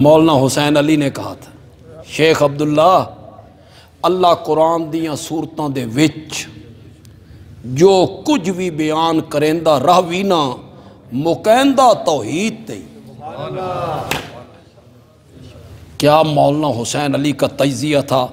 مولانا حسین علی نے کہا تھا شیخ عبداللہ اللہ قرآن دیاں صورتاں دے وچ جو کچھ بھی بیان کریندہ رہوینا مکیندہ توحید تے کیا مولانا حسین علی کا تجزیہ تھا،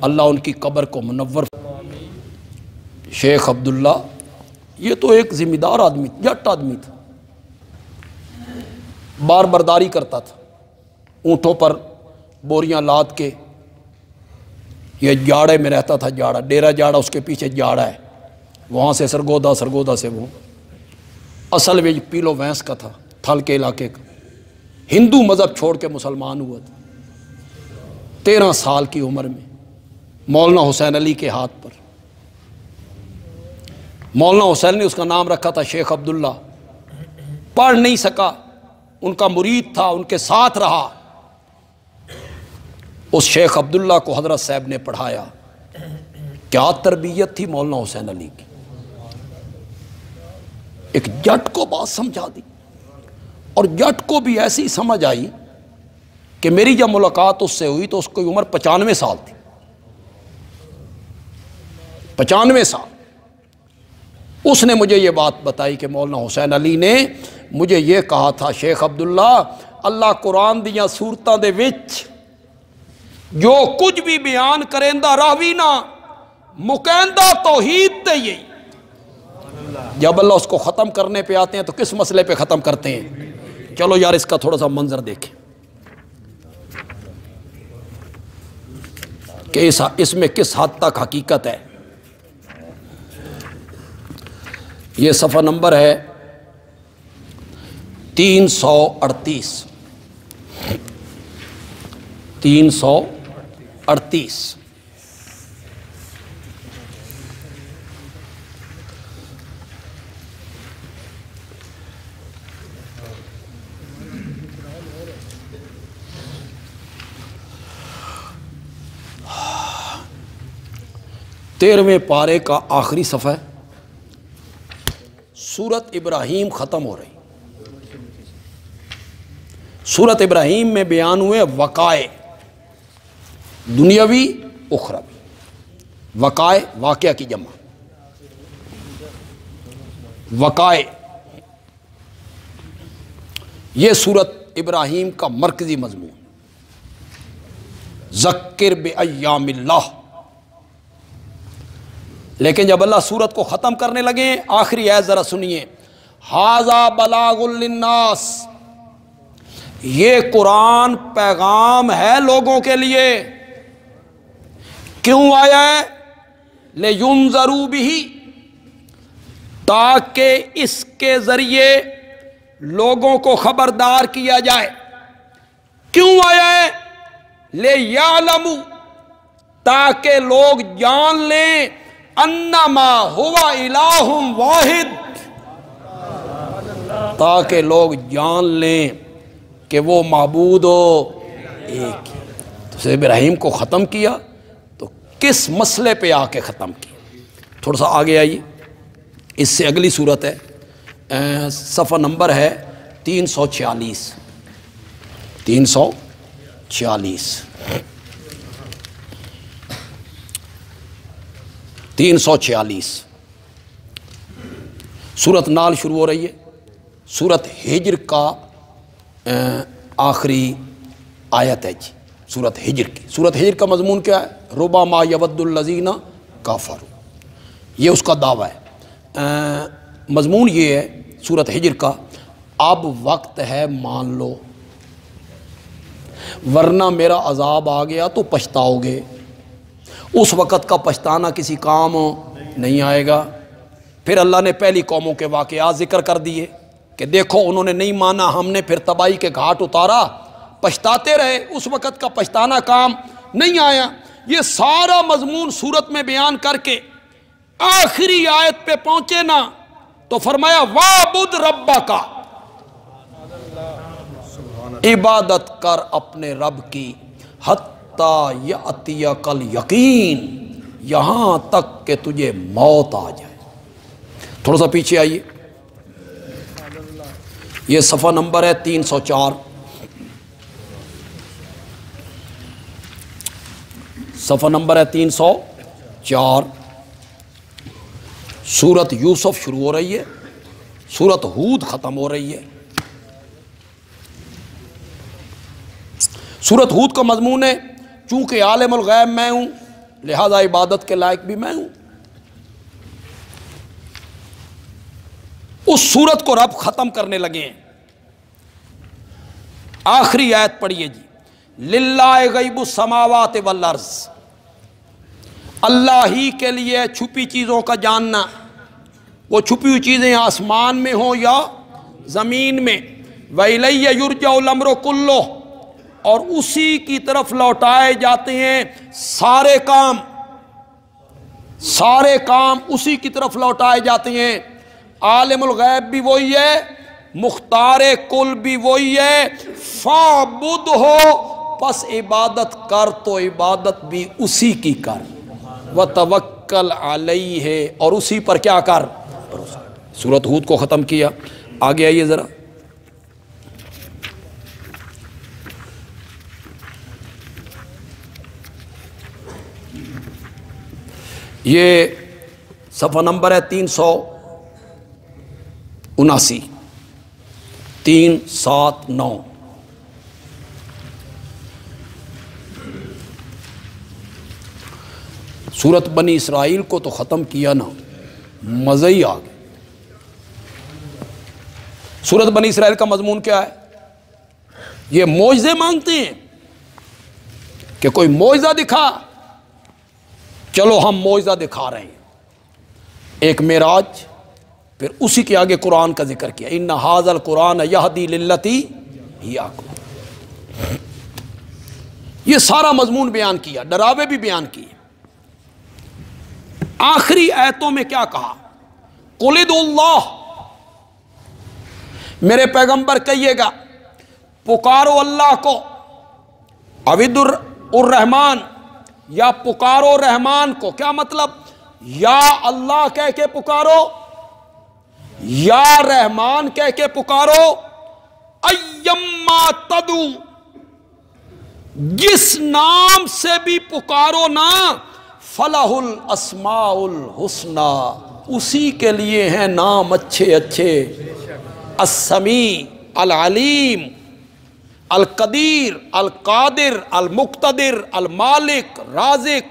اللہ ان کی قبر کو منور۔ شیخ عبداللہ یہ تو ایک ذمہ دار آدمی جٹ آدمی تھا، بار برداری کرتا تھا، اونٹوں پر بوریاں لاد کے، یہ جاڑے میں رہتا تھا، جاڑا ڈیرہ جاڑا اس کے پیچھے جاڑا ہے، وہاں سے سرگودا، سرگودا سے وہ اصل میں پیلو وینس کا تھا، تھل کے علاقے کا، ہندو مذہب چھوڑ کے مسلمان ہوا تھا 13 سال کی عمر میں مولانا حسین علی کے ہاتھ پر۔ مولانا حسین نے اس کا نام رکھا تھا شیخ عبداللہ، پڑھ نہیں سکا، ان کا مرید تھا، ان کے ساتھ رہا، اس شیخ عبداللہ کو حضرت صاحب نے پڑھایا۔ کیا تربیت تھی مولانا حسین علی کی، ایک جٹ کو بات سمجھا دی، اور جٹ کو بھی ایسی سمجھ آئی کہ میری جب ملاقات اس سے ہوئی تو اس کی عمر 95 سال تھی، 95 سال۔ اس نے مجھے یہ بات بتائی کہ مولانا حسین علی نے مجھے یہ کہا تھا شیخ عبداللہ اللہ قرآن دیاں صورتاں دے وچ جو کچھ بھی بیان کریندہ راوینا مکیندہ توحید تے یہی۔ جب اللہ اس کو ختم کرنے پہ آتے ہیں تو کس مسئلے پہ ختم کرتے ہیں؟ چلو یار اس کا تھوڑا سا منظر دیکھیں کہ اس میں کس حد تک حقیقت ہے۔ یہ صفحہ نمبر ہے 338 338۔ تیرہویں پارے کا آخری صفحہ ہے، سورت ابراہیم ختم ہو رہی۔ سورت ابراہیم میں بیان ہوئے وقائع دنیاوی اخروی، وقائع واقعہ کی جمع، وقائع یہ سورت ابراہیم کا مرکزی مضمون۔ ذکر بایام اللہ، لیکن جب اللہ سورت کو ختم کرنے لگے آخری آیت ذرا سنیے، ھذا بلاغ للناس، یہ قرآن پیغام ہے لوگوں کے لیے۔ کیوں آیا ہے؟ لِيُنذَرُوا بِهِ، تاکہ اس کے ذریعے لوگوں کو خبردار کیا جائے۔ کیوں آیا ہے؟ لِيَعْلَمُوا، تاکہ لوگ جان لیں انما ہوا الہ واحد، تاکہ لوگ جان لیں کہ وہ معبود ایک ہی۔ تو ابراہیم کو ختم کیا تو کس مسئلے پہ آ کے ختم کیا؟ تھوڑا سا آگے آئیے، اس سے اگلی صورت ہے، صفحہ نمبر ہے 346 346 سورت نال شروع ہو رہی ہے، سورت ہجر کا آخری آیت ہے جی، سورت ہجر کی۔ سورت ہجر کا مضمون کیا ہے؟ ربما یود الذین کافروا، یہ اس کا دعویٰ ہے۔ مضمون یہ ہے سورت ہجر کا، اب وقت ہے مان لو، ورنہ میرا عذاب آ گیا تو پچھتاؤ گے۔ اس وقت کا پچھتانا کسی کام نہیں آئے گا۔ پھر اللہ نے پہلی قوموں کے واقعات ذکر کر دیے کہ دیکھو انہوں نے نہیں مانا، ہم نے پھر تباہی کے گھاٹ اتارا، پچھتاتے رہے، اس وقت کا پچھتانا کام نہیں آیا۔ یہ سارا مضمون صورت میں بیان کر کے آخری آیت پہ پہنچے نا تو فرمایا وَاعْبُدْ رَبَّكَ، عبادت کر اپنے رب کی، حتیٰ یأتیک الیقین، یہاں تک کہ تجھے موت آ جائے۔ تھوڑا سا پیچھے آئیے، یہ صفحہ نمبر ہے 304۔ صفحہ نمبر ہے 304. سورت یوسف شروع ہو رہی ہے، سورت ہود ختم ہو رہی ہے. سورت ہود کا مضمون ہے چونکہ عالم الغیب میں ہوں لہذا عبادت کے لائق بھی میں ہوں. اس سورت کو رب ختم کرنے لگے ہیں. آخری آیت پڑھیے جی. للہ غیب السماوات والارض، اللہ ہی کے لیے چھپی چیزوں کا جاننا، وہ چھپی ہوئی چیزیں آسمان میں ہوں یا زمین میں. وَإِلَيَّ يُرْجَعُ الْأَمْرُ كُلُّهُ، اور اسی کی طرف لوٹائے جاتے ہیں سارے کام، سارے کام اسی کی طرف لوٹائے جاتے ہیں. عالم الغیب بھی وہی ہے، مختار کل بھی وہی ہے. فَاعْبُدْهُ، پس عبادت کر تو عبادت بھی اسی کی کر. وَتَوَكَّلْ عَلَيْهِ، اور اسی پر کیا کر. سورۃ ہود کو ختم کیا. آگے آئیے ذرا. یہ صفحہ نمبر ہے 379، 379. سورت بنی اسرائیل کو تو ختم کیا نا، مزہ ہی آ گیا. سورت بنی اسرائیل کا مضمون کیا ہے؟ یہ معجزے مانگتے ہیں کہ کوئی معجزہ دکھا. چلو ہم معجزہ دکھا رہے ہیں. ایک معراج، پھر اسی کے آگے قرآن کا ذکر کیا. ان ھذا القرآن یہدی للتی ہی اقوم. یہ سارا مضمون بیان کیا، ڈراوے بھی بیان کیے. آخری آیتوں میں کیا کہا؟ قل ادعوا اللہ، میرے پیغمبر کہیے گا پکارو اللہ کو. عبد الرحمن، یا پکارو رحمان کو. کیا مطلب؟ یا اللہ کہہ کے پکارو، یا رحمان کہہ کے پکارو. ایما تدعو، جس نام سے بھی پکارو نا، فلہ الاسماء الحسنی، اسی کے لیے ہیں نام اچھے اچھے. السمیع، العلیم، القدیر، القادر، المقتدر، المالک، رازق،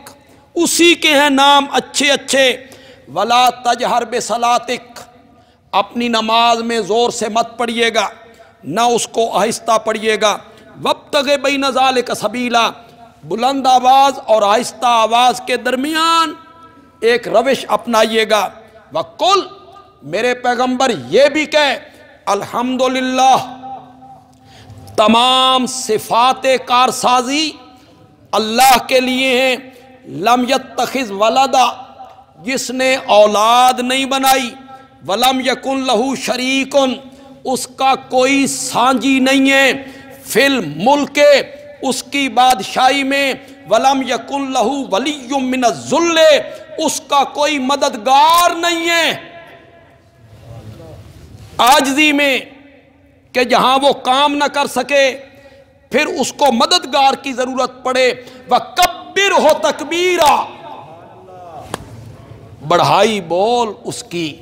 اسی کے ہیں نام اچھے اچھے. ولا تجہر بصلاتک، اپنی نماز میں زور سے مت پڑھیے گا، نہ اس کو آہستہ پڑھیے گا. وابتغ بین ذالک سبیلا، بلند آواز اور آہستہ آواز کے درمیان ایک روش اپنائیے گا. وقل، میرے پیغمبر یہ بھی کہے الحمدللہ، تمام صفات کارسازی اللہ کے لیے ہیں. لم یتخذ ولدا، جس نے اولاد نہیں بنائی. ولم یکن لہ شریک، اس کا کوئی سانجی نہیں ہے. فی الملک، اس کی بادشاہی میں. ولم یکن لہ ولی من الذل، اس کا کوئی مددگار نہیں ہے عاجزی میں، کہ جہاں وہ کام نہ کر سکے پھر اس کو مددگار کی ضرورت پڑے. وَكَبِّرْهُ تَكْبِيرًا، بڑھائی بول اس کی.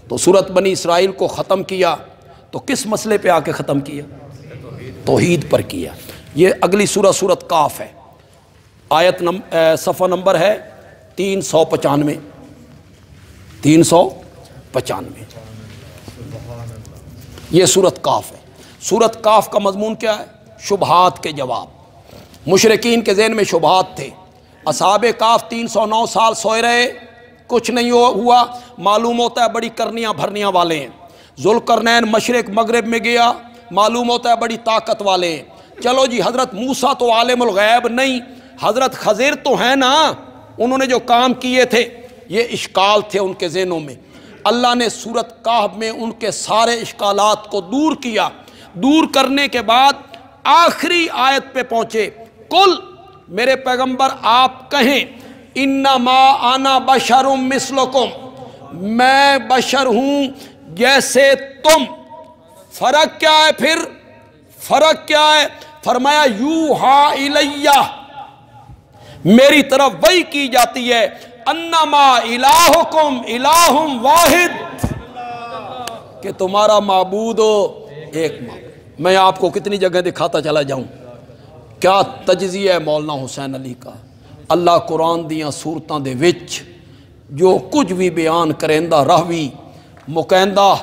تو سورت بنی اسرائیل کو ختم کیا تو کس مسئلے پہ آ کے ختم کیا؟ توحید پر کیا. یہ اگلی سورت کاف ہے. آیت صفحہ نمبر ہے 395، 395. یہ سورت کاف ہے. سورت کاف کا مضمون کیا ہے؟ شبہات کے جواب. مشرکین کے ذہن میں شبہات تھے. اصحاب کاف 309 سال سوئے رہے، کچھ نہیں ہوا. معلوم ہوتا ہے بڑی کرنیاں بھرنیاں والے ہیں. ذوالقرنین مشرق مغرب میں گیا، معلوم ہوتا ہے بڑی طاقت والے ہیں. چلو جی، حضرت موسیٰ تو عالم الغیب نہیں، حضرت خضر تو ہیں نا، انہوں نے جو کام کیے تھے. یہ اشکال تھے ان کے ذہنوں میں. اللہ نے سورت کہف میں ان کے سارے اشکالات کو دور کیا. دور کرنے کے بعد آخری آیت پہ پہنچے. قل، میرے پیغمبر آپ کہیں انما انا بشر مثلکم، میں بشر ہوں جیسے تم. فرق کیا ہے پھر؟ فرق کیا ہے؟ فرمایا یوحا الیہ، میری طرف وحی کی جاتی ہے انما الہکم الہ واحد، کہ تمہارا معبود ہو ایک معبود۔ میں آپ کو کتنی جگہ دکھاتا چلا جاؤں، کیا تجزیہ ہے مولانا حسین علی کا۔ اللہ قرآن دیاں صورتاں دے وچ جو کچھ بھی بیان کرندہ راوی مکیندہ